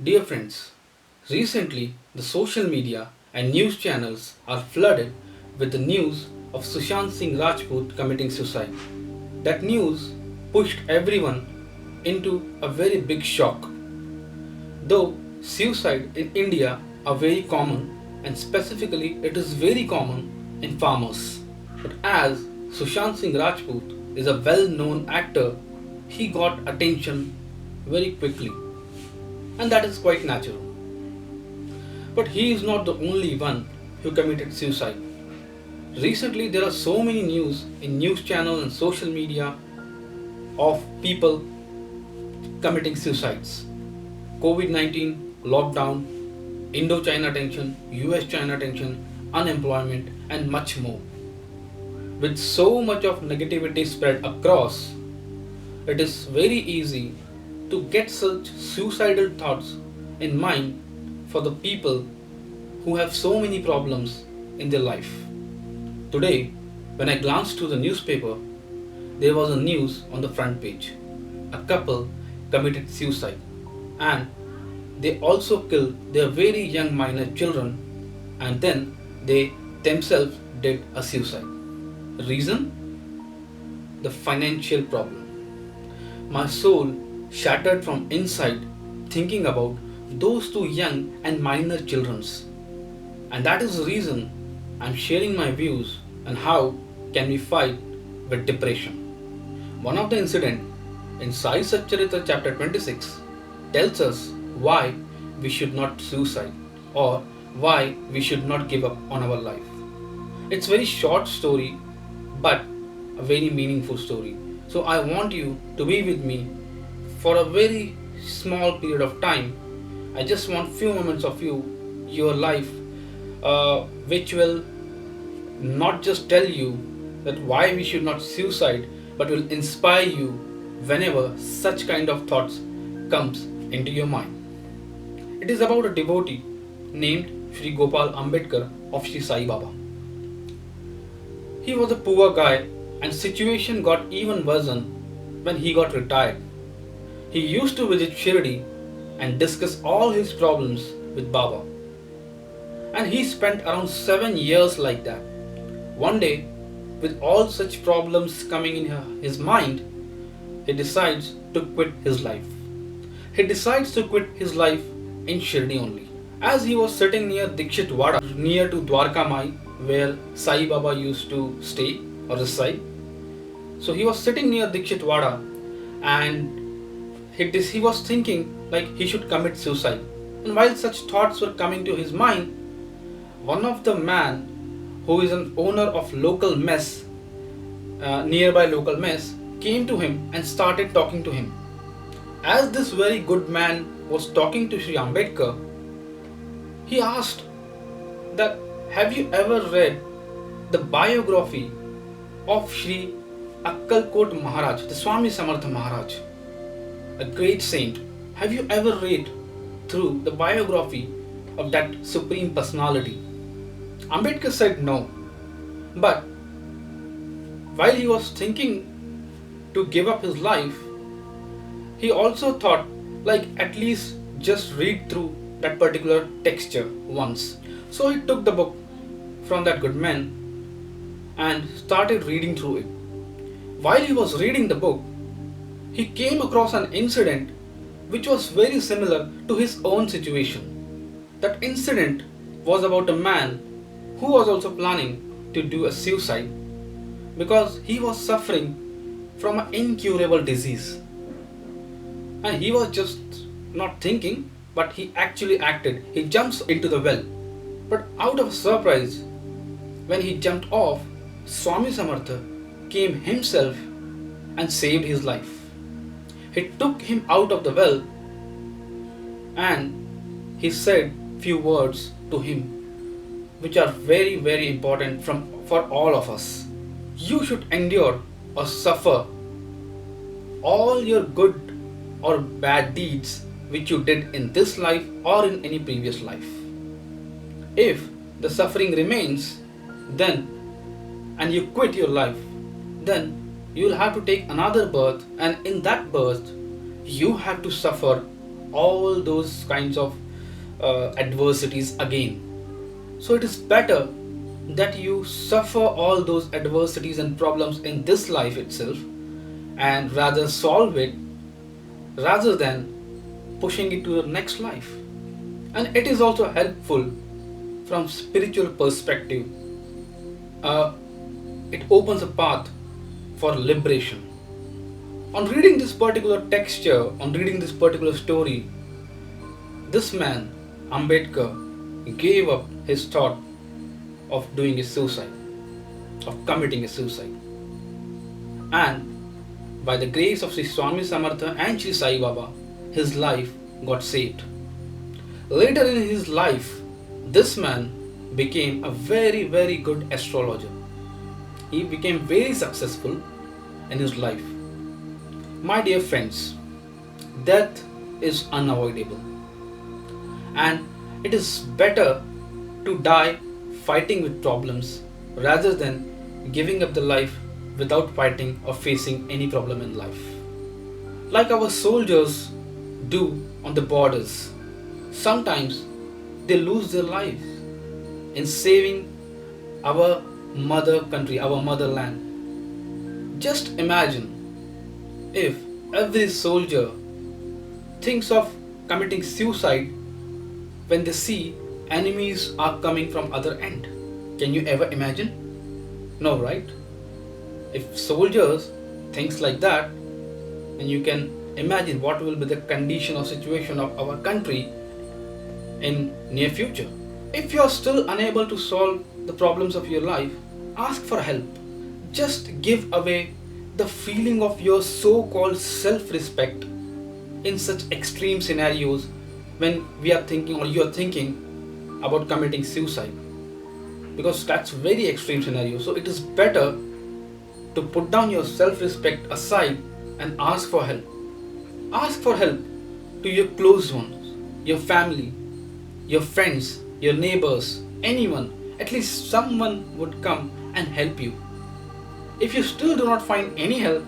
Dear friends, recently the social media and news channels are flooded with the news of Sushant Singh Rajpoot committing suicide. That news pushed everyone into a very big shock. Though suicide in India are very common, and specifically it is very common in farmers. But as Sushant Singh Rajput is a well-known actor, he got attention very quickly, and that is quite natural. But he is not the only one who committed suicide. Recently, there are so many news in news channels and social media of people committing suicides. COVID 19, lockdown, Indo China tension, US China tension, unemployment, and much more. With so much of negativity spread across, it is very easy to get such suicidal thoughts in mind for the people who have so many problems in their life. Today, when I glanced through the newspaper, there was a news on the front page. A couple committed suicide and they also killed their very young minor children and then they themselves did a suicide. Reason? The financial problem. My soul shattered from inside thinking about those two young and minor children's. And that is the reason I'm sharing my views on how can we fight with depression. One of the incident in Sai Satcharitra chapter 26 tells us why we should not suicide or why we should not give up on our life. It's very short story but a very meaningful story. So I want you to be with me for a very small period of time. I just want few moments of your life, which will not just tell you that why we should not suicide, but will inspire you whenever such kind of thoughts comes into your mind. It is about a devotee named Sri Gopal Ambedkar of Sri Sai Baba. He was a poor guy and situation got even worse when he got retired. He used to visit Shirdi and discuss all his problems with Baba. And he spent around 7 years like that. One day, with all such problems coming in his mind, he decides to quit his life. He decides to quit his life in Shirdi only. As he was sitting near Dikshit Wada, near to Dwarka Mai, where Sai Baba used to stay or reside. So he was sitting near Dikshit Wada and he was thinking like he should commit suicide. And while such thoughts were coming to his mind, one of the man who is an owner of local mess, nearby local mess, came to him and started talking to him. As this very good man was talking to Sri Ambedkar, he asked that, have you ever read the biography of Sri Akkalkot Maharaj, the Swami Samartha Maharaj, a great saint? Have you ever read through the biography of that supreme personality? Ambedkar said no. But while he was thinking to give up his life, he also thought like at least just read through that particular texture once. So he took the book from that good man and started reading through it. While he was reading the book, he came across an incident which was very similar to his own situation. That incident was about a man who was also planning to do a suicide because he was suffering from an incurable disease. And he was just not thinking, but he actually acted. He jumps into the well. But out of surprise, when he jumped off, Swami Samartha came himself and saved his life. He took him out of the well and he said few words to him which are very very important for all of us. You should endure or suffer all your good or bad deeds which you did in this life or in any previous life. If the suffering remains, then and you quit your life, then you will have to take another birth, and in that birth you have to suffer all those kinds of adversities again. So it is better that you suffer all those adversities and problems in this life itself and rather solve it rather than pushing it to the next life. And it is also helpful from spiritual perspective. It opens a path for liberation. On reading this particular texture, on reading this particular story, this man, Ambedkar, gave up his thought of doing a suicide, of committing a suicide. And by the grace of Sri Swami Samartha and Sri Sai Baba, his life got saved. Later in his life, this man became a very, very good astrologer. He became very successful in his life. My dear friends, death is unavoidable. And it is better to die fighting with problems rather than giving up the life without fighting or facing any problem in life. Like our soldiers do on the borders, sometimes they lose their lives in saving our mother country, our motherland. Just imagine if every soldier thinks of committing suicide when they see enemies are coming from other end. Can you ever imagine? No, right? If soldiers thinks like that, then you can imagine what will be the condition or situation of our country in near future. If you are still unable to solve the problems of your life, ask for help. Just give away the feeling of your so-called self-respect in such extreme scenarios when we are thinking or you are thinking about committing suicide, because that's very extreme scenario. So it is better to put down your self-respect aside and ask for help. Ask for help to your close ones, your family, your friends, your neighbors, anyone. At least someone would come and help you. If you still do not find any help,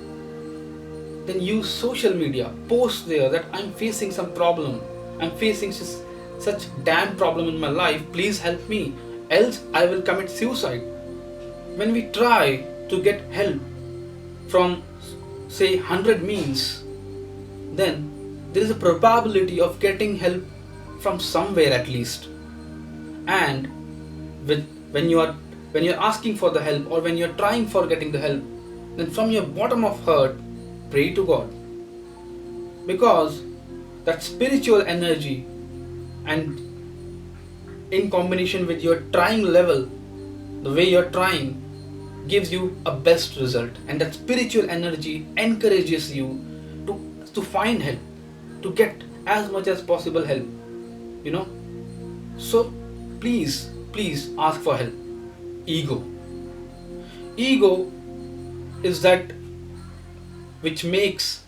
then use social media. Post there that I'm facing some problem. I'm facing such damn problem in my life. Please help me, else I will commit suicide. When we try to get help from say 100 means, then there is a probability of getting help from somewhere at least. And when you are asking for the help or when you are trying for getting the help, then from your bottom of heart pray to God, because that spiritual energy and in combination with your trying level, the way you're trying gives you a best result, and that spiritual energy encourages you to find help, to get as much as possible help, so please ask for help. Ego is that which makes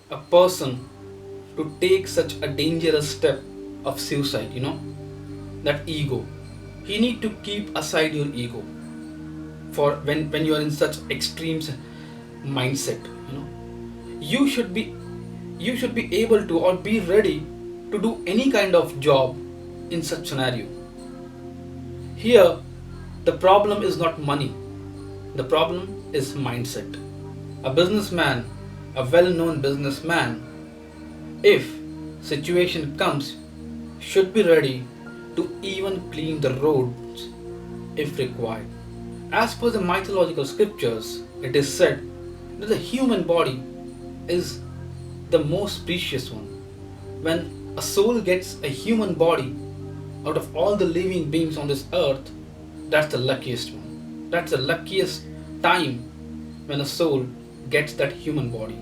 a person to take such a dangerous step of suicide. That ego, you need to keep aside your ego for when you are in such extreme mindset. You should be able to or be ready to do any kind of job in such scenario. Here the problem is not money, the problem is mindset. A businessman, a well-known businessman, if situation comes, should be ready to even clean the roads if required. As per the mythological scriptures, it is said that the human body is the most precious one. When a soul gets a human body out of all the living beings on this earth, that's the luckiest one. That's the luckiest time when a soul gets that human body.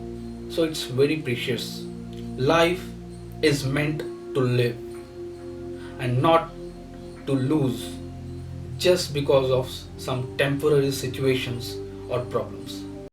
So it's very precious. Life is meant to live and not to lose just because of some temporary situations or problems.